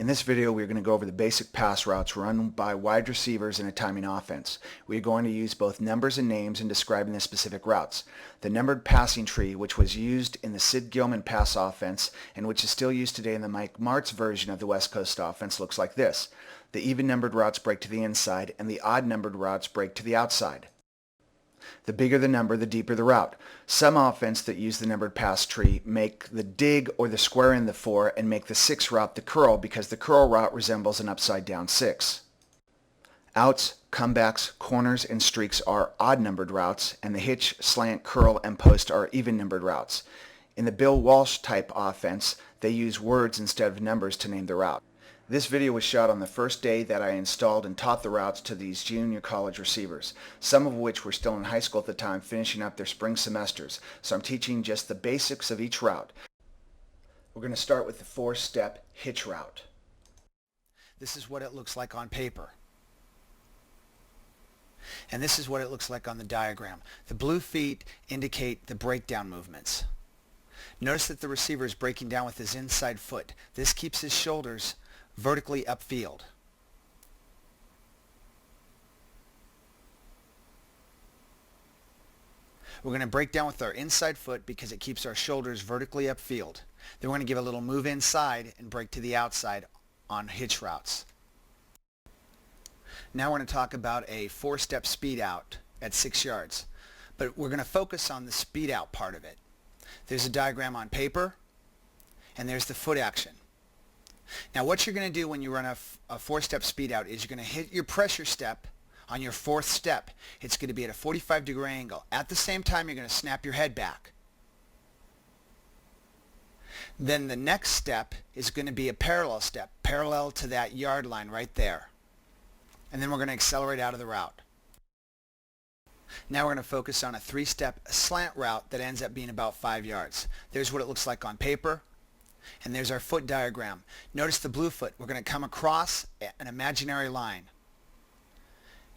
In this video, we're going to go over the basic pass routes run by wide receivers in a timing offense. We're going to use both numbers and names in describing the specific routes. The numbered passing tree, which was used in the Sid Gilman pass offense and which is still used today in the Mike Martz version of the West Coast offense, looks like this. The even numbered routes break to the inside and the odd numbered routes break to the outside. The bigger the number, the deeper the route. Some offense that use the numbered pass tree make the dig or the square in the 4 and make the 6 route the curl because the curl route resembles an upside down 6. Outs, comebacks, corners, and streaks are odd numbered routes, and the hitch, slant, curl, and post are even numbered routes. In the Bill Walsh type offense, they use words instead of numbers to name the route. This video was shot on the first day that I installed and taught the routes to these junior college receivers, some of which were still in high school at the time finishing up their spring semesters, so I'm teaching just the basics of each route. We're going to start with the 4-step hitch route. This is what it looks like on paper. And this is what it looks like on the diagram. The blue feet indicate the breakdown movements. Notice that the receiver is breaking down with his inside foot. This keeps his shoulders vertically upfield. We're going to break down with our inside foot because it keeps our shoulders vertically upfield. Then we're going to give a little move inside and break to the outside on hitch routes. Now we're going to talk about a 4-step speed out at 6 yards. But we're going to focus on the speed out part of it. There's a diagram on paper and there's the foot action. Now what you're going to do when you run a 4-step speed out is you're going to hit your pressure step on your 4th step. It's going to be at a 45-degree angle. At the same time, you're going to snap your head back. Then the next step is going to be a parallel step, parallel to that yard line right there. And then we're going to accelerate out of the route. Now we're going to focus on a 3-step slant route that ends up being about 5 yards. There's what it looks like on paper. And there's our foot diagram. Notice the blue foot. We're going to come across an imaginary line.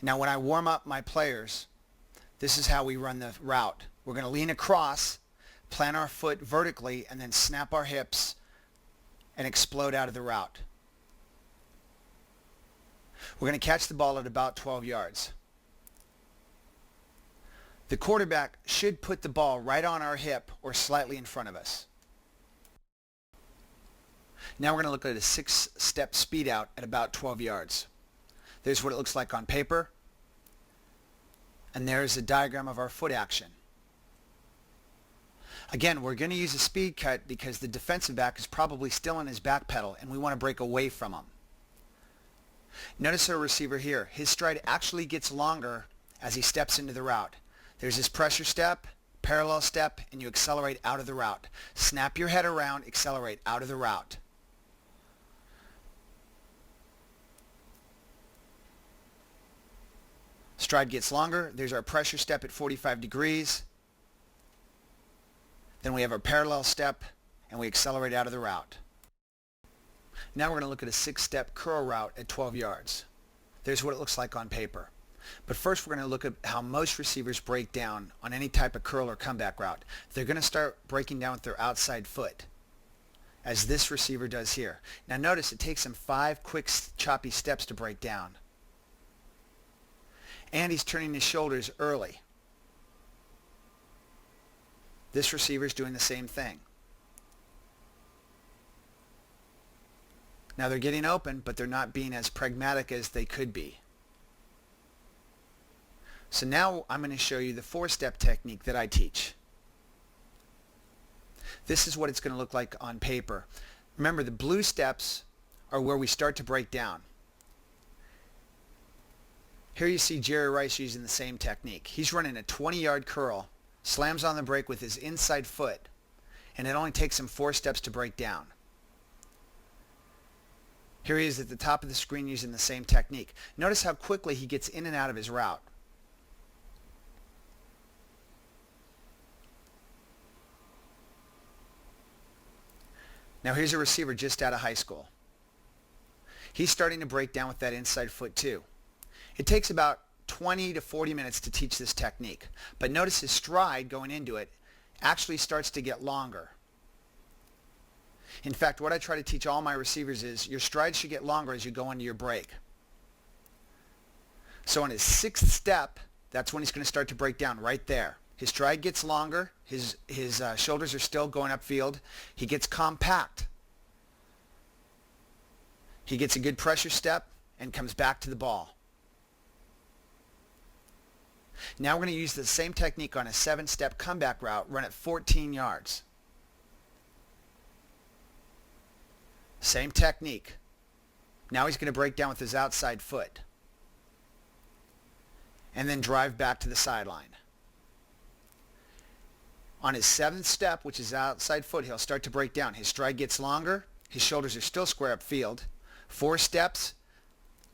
Now when I warm up my players, this is how we run the route. We're going to lean across, plant our foot vertically, and then snap our hips and explode out of the route. We're going to catch the ball at about 12 yards. The quarterback should put the ball right on our hip or slightly in front of us. Now we're going to look at a 6-step speed out at about 12 yards. There's what it looks like on paper. And there's a diagram of our foot action. Again, we're going to use a speed cut because the defensive back is probably still in his back pedal and we want to break away from him. Notice our receiver here. His stride actually gets longer as he steps into the route. There's his pressure step, parallel step, and you accelerate out of the route. Snap your head around, accelerate out of the route. Stride gets longer. There's our pressure step at 45 degrees. Then we have our parallel step and we accelerate out of the route. Now we're going to look at a 6-step curl route at 12 yards. There's what it looks like on paper. But first we're going to look at how most receivers break down on any type of curl or comeback route. They're going to start breaking down with their outside foot, as this receiver does here. Now notice it takes him 5 quick choppy steps to break down. And he's turning his shoulders early. This receiver is doing the same thing. Now they're getting open, but they're not being as pragmatic as they could be. So now I'm going to show you the 4-step technique that I teach. This is what it's going to look like on paper. Remember, the blue steps are where we start to break down. Here you see Jerry Rice using the same technique. He's running a 20-yard curl, slams on the brake with his inside foot, and it only takes him 4 steps to break down. Here he is at the top of the screen using the same technique. Notice how quickly he gets in and out of his route. Now here's a receiver just out of high school. He's starting to break down with that inside foot too. It takes about 20 to 40 minutes to teach this technique, but notice his stride going into it actually starts to get longer. In fact, what I try to teach all my receivers is your stride should get longer as you go into your break. So on his 6th step, that's when he's going to start to break down right there. His stride gets longer. His shoulders are still going upfield. He gets compact. He gets a good pressure step and comes back to the ball. Now we're going to use the same technique on a 7-step comeback route, run at 14 yards. Same technique. Now he's going to break down with his outside foot and then drive back to the sideline. On his 7th step, which is outside foot, he'll start to break down. His stride gets longer. His shoulders are still square upfield. 4 steps,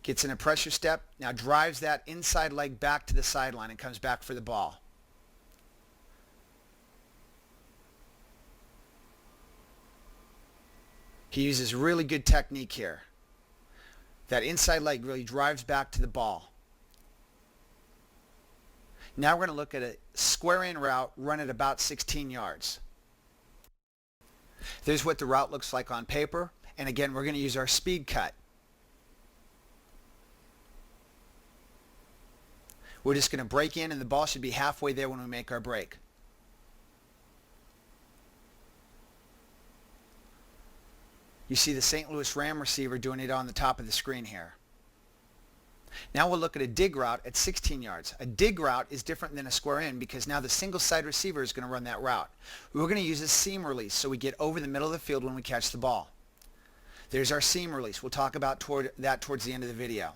gets in a pressure step, now drives that inside leg back to the sideline and comes back for the ball. He uses really good technique here. That inside leg really drives back to the ball. Now we're going to look at a square in route run at about 16 yards. There's what the route looks like on paper. And again, we're going to use our speed cut. We're just going to break in, and the ball should be halfway there when we make our break. You see the St. Louis Ram receiver doing it on the top of the screen here. Now we'll look at a dig route at 16 yards. A dig route is different than a square in because now the single side receiver is going to run that route. We're going to use a seam release so we get over the middle of the field when we catch the ball. There's our seam release. We'll talk about that towards the end of the video.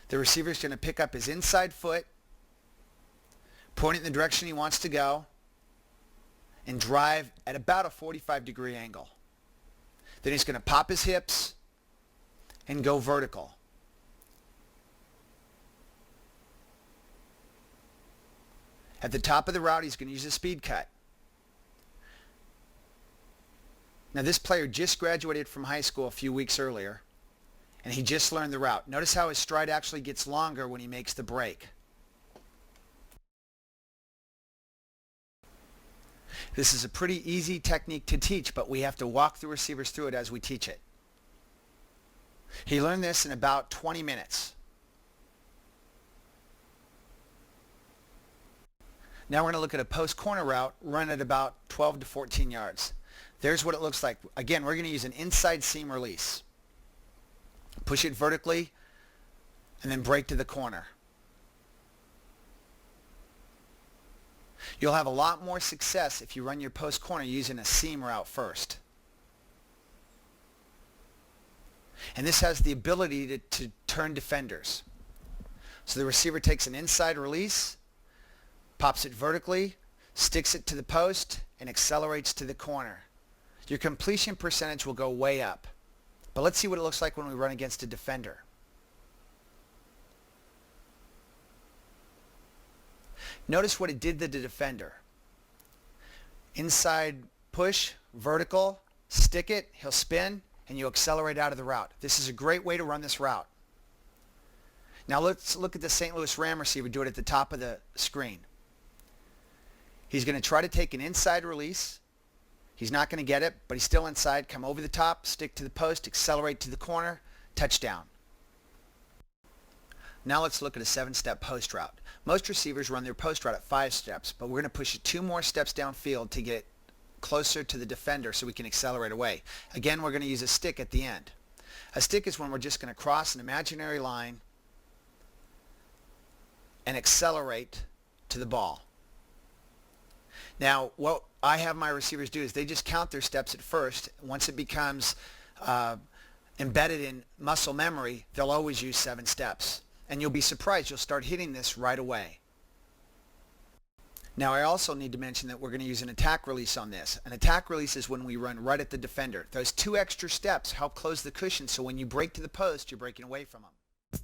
The receiver is going to pick up his inside foot, point it in the direction he wants to go, and drive at about a 45-degree angle. Then he's going to pop his hips and go vertical. At the top of the route, he's going to use a speed cut. Now this player just graduated from high school a few weeks earlier, and he just learned the route. Notice how his stride actually gets longer when he makes the break. This is a pretty easy technique to teach, but we have to walk the receivers through it as we teach it. He learned this in about 20 minutes. Now we're going to look at a post corner route run at about 12 to 14 yards. There's what it looks like. Again, we're going to use an inside seam release. Push it vertically and then break to the corner. You'll have a lot more success if you run your post corner using a seam route first. And this has the ability to turn defenders. So the receiver takes an inside release, pops it vertically, sticks it to the post, and accelerates to the corner. Your completion percentage will go way up. But let's see what it looks like when we run against a defender. Notice what it did to the defender. Inside push, vertical, stick it, he'll spin, and you accelerate out of the route. This is a great way to run this route. Now let's look at the St. Louis Ram receiver do it at the top of the screen. He's going to try to take an inside release. He's not going to get it, but he's still inside. Come over the top, stick to the post, accelerate to the corner, touchdown. Now let's look at a 7-step post route. Most receivers run their post route at 5 steps, but we're going to push it 2 more steps downfield to get closer to the defender so we can accelerate away. Again, we're going to use a stick at the end. A stick is when we're just going to cross an imaginary line and accelerate to the ball. Now, what I have my receivers do is they just count their steps at first. Once it becomes embedded in muscle memory, they'll always use 7 steps. And you'll be surprised, you'll start hitting this right away. Now, I also need to mention that we're going to use an attack release on this. An attack release is when we run right at the defender. Those 2 extra steps help close the cushion, so when you break to the post, you're breaking away from them.